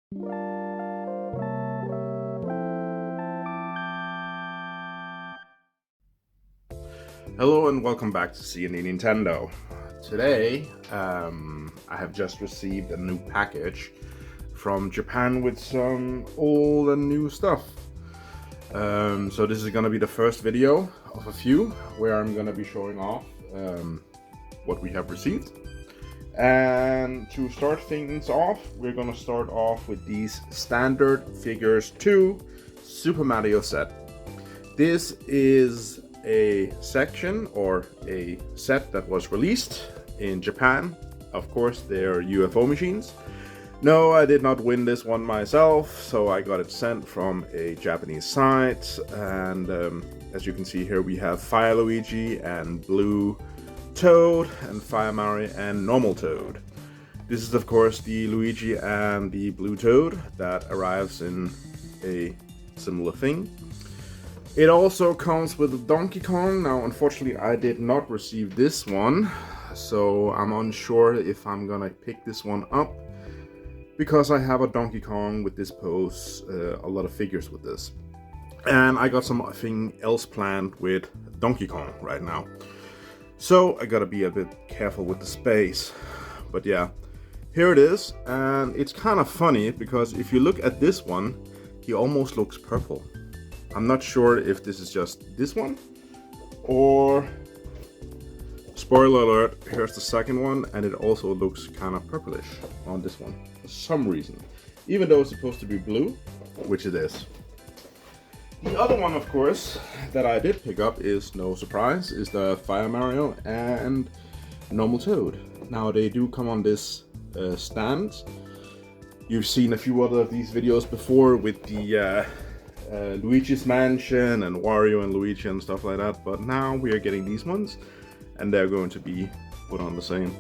Hello and welcome back to C&D Nintendo. Today, I have just received a new package from Japan with some old and new stuff. So this is gonna be the first video of a few where I'm gonna be showing off what we have received. And to start things off, we're gonna start off with these Standard Figures 2 Super Mario set. This is a section or a set that was released in Japan. Of course, they're UFO machines. No, I did not win this one myself, so I got it sent from a Japanese site. And as you can see here, we have Fire Luigi and Blue Toad, and Fire Mario and Normal Toad. This is of course the Luigi and the Blue Toad that arrives in a similar thing. It also comes with Donkey Kong. Now, unfortunately, I did not receive this one, so I'm unsure if I'm gonna pick this one up, because I have a Donkey Kong with this pose, a lot of figures with this. And I got something else planned with Donkey Kong right now. So I gotta be a bit careful with the space. But yeah, here it is, and it's kind of funny because if you look at this one, he almost looks purple. I'm not sure if this is just this one, or spoiler alert, here's the second one, and it also looks kind of purplish on this one for some reason, even though it's supposed to be blue, which it is. The other one, of course, that I did pick up is, no surprise, is the Fire Mario and Normal Toad. Now, they do come on this stand. You've seen a few other of these videos before with the Luigi's Mansion and Wario and Luigi and stuff like that, but now we are getting these ones, and they're going to be put on the same.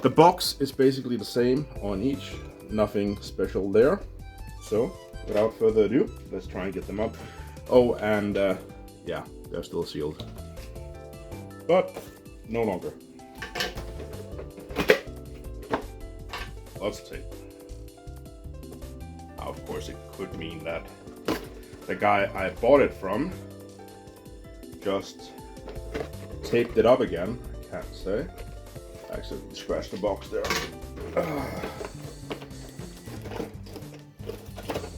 The box is basically the same on each, nothing special there. So, without further ado, let's try and get them up. Oh, and yeah, they're still sealed, but no longer. Lots of tape. Now, of course, it could mean that the guy I bought it from just taped it up again. I can't say. I accidentally scratched the box there.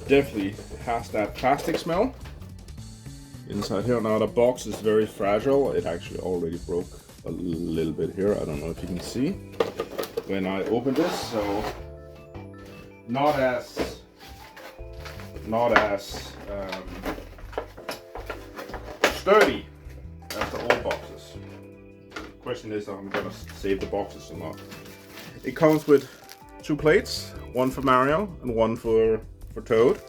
Definitely has that plastic smell inside here. Now the box is very fragile. It actually already broke a little bit here. I don't know if you can see when I opened this. So not as sturdy as the old boxes. The question is if I'm gonna save the boxes or not. It comes with two plates, one for Mario and one for Toad.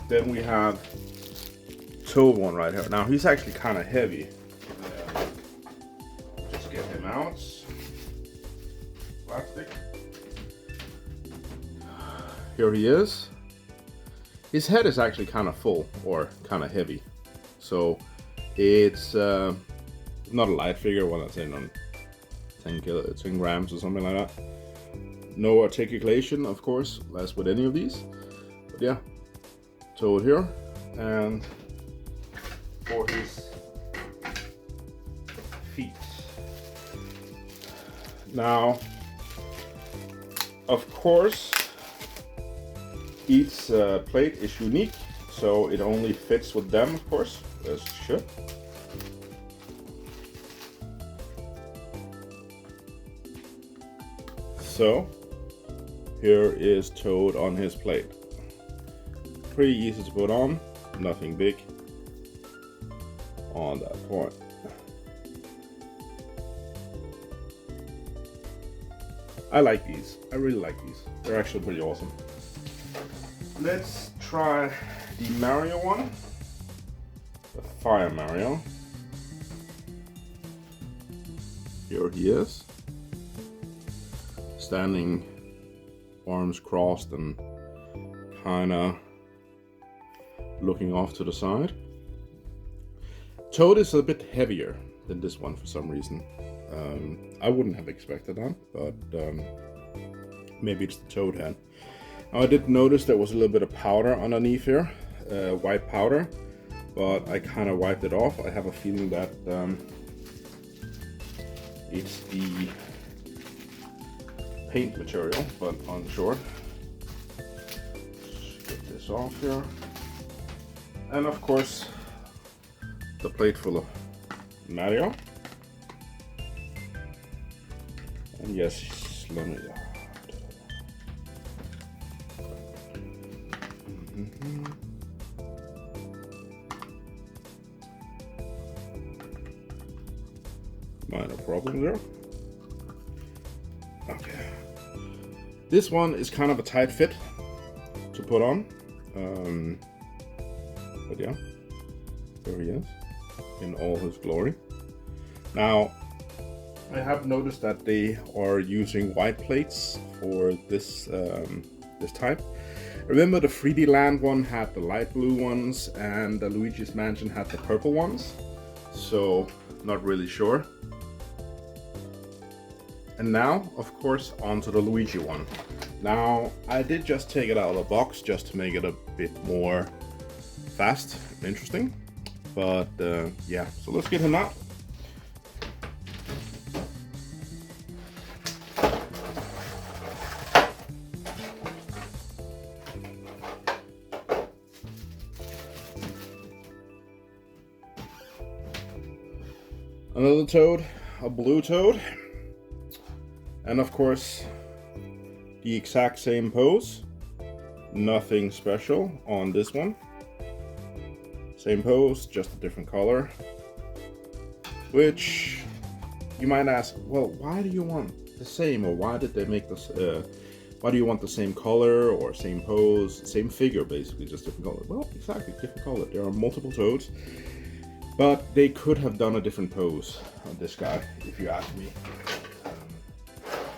Then we have Toad one right here. Now he's actually kind of heavy. Just get him out. Plastic. Here he is. His head is actually kind of full, or kind of heavy. So it's not a light figure, what I'm saying, on 10 grams or something like that. No articulation, of course, as with any of these. But yeah, Toad here, and for his feet. Now, of course, each plate is unique, so it only fits with them, of course, as it should. So, here is Toad on his plate. Pretty easy to put on, nothing big on that point. I like these. I really like these. They're actually pretty awesome. Let's try the Mario one. The Fire Mario. Here he is. Standing, arms crossed and kinda looking off to the side. Toad is a bit heavier than this one for some reason. I wouldn't have expected that, but Maybe it's the Toad head. Now I did notice there was a little bit of powder underneath here, white powder, but I kind of wiped it off. I have a feeling that it's the paint material, but unsure. Just get this off here. And of course, the plate full of Mario. And yes, let me. Minor problem there. Okay. This one is kind of a tight fit to put on. But yeah, there he is in all his glory. Now, I have noticed that they are using white plates for this this type. Remember the 3D Land one had the light blue ones and the Luigi's Mansion had the purple ones. So, not really sure. And now, of course, onto the Luigi one. Now, I did just take it out of the box just to make it a bit more fast and interesting. But yeah, so let's get him out. Another Toad, a blue Toad. And of course, the exact same pose. Nothing special on this one. Same pose, just a different color. Which you might ask, well, why do you want the same, or why did they make this? Why do you want the same color or same pose, same figure, basically, just different color? Well, exactly, different color. There are multiple Toads, but they could have done a different pose on this guy, if you ask me.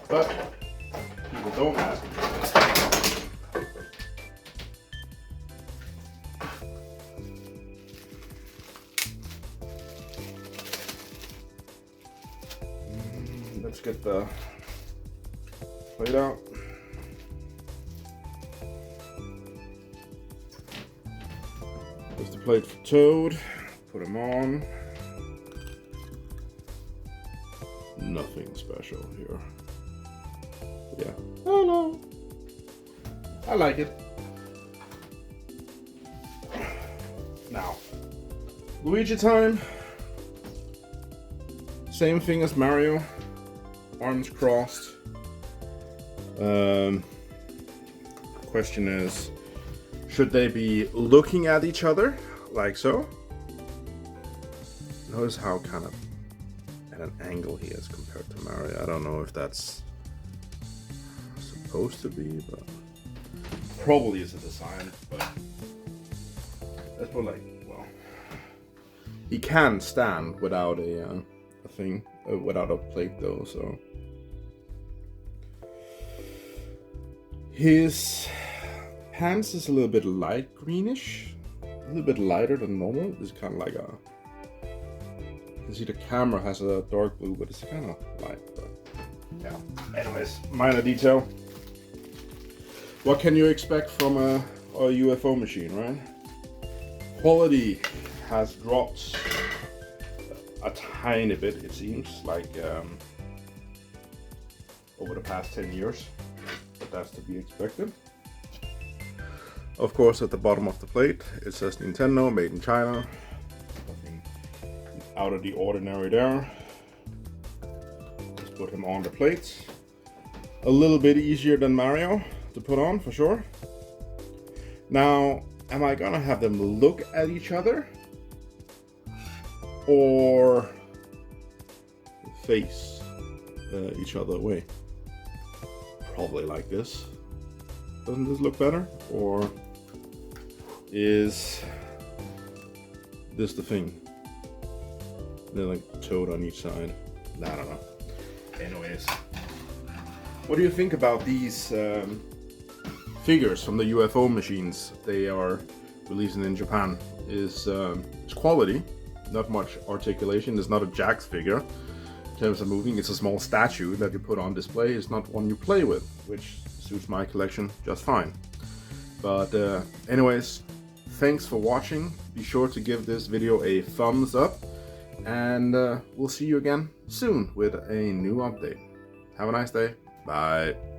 But people don't ask me. Let's get the plate out. There's the plate for Toad. Put him on. Nothing special here. Yeah. Oh no. I like it. Now, Luigi time. Same thing as Mario. Arms crossed. Question is, should they be looking at each other like so? Notice how kind of at an angle he is compared to Mario. I don't know if that's supposed to be, but probably is a design. But let's put like, well, he can stand without a thing, without a plate though. So his pants is a little bit light greenish, a little bit lighter than normal. It's kind of like a. You can see the camera has a dark blue, but it's kind of light. But yeah. Anyways, minor detail. What can you expect from a UFO machine, right? Quality has dropped a tiny bit, it seems, like over the past 10 years. But that's to be expected. Of course, at the bottom of the plate, it says Nintendo, made in China. Nothing out of the ordinary there. Let's put him on the plate. A little bit easier than Mario to put on, for sure. Now, am I gonna have them look at each other? Or face each other away? Probably like this. Doesn't this look better? Or is this the thing? They're like Toad on each side. I don't know. Anyways, what do you think about these figures from the UFO machines they are releasing in Japan? It's quality, not much articulation. It's not a Jax figure in terms of moving. It's a small statue that you put on display. It's not one you play with, which suits my collection just fine. But anyways, thanks for watching. Be sure to give this video a thumbs up, and we'll see you again soon with a new update. Have a nice day. Bye.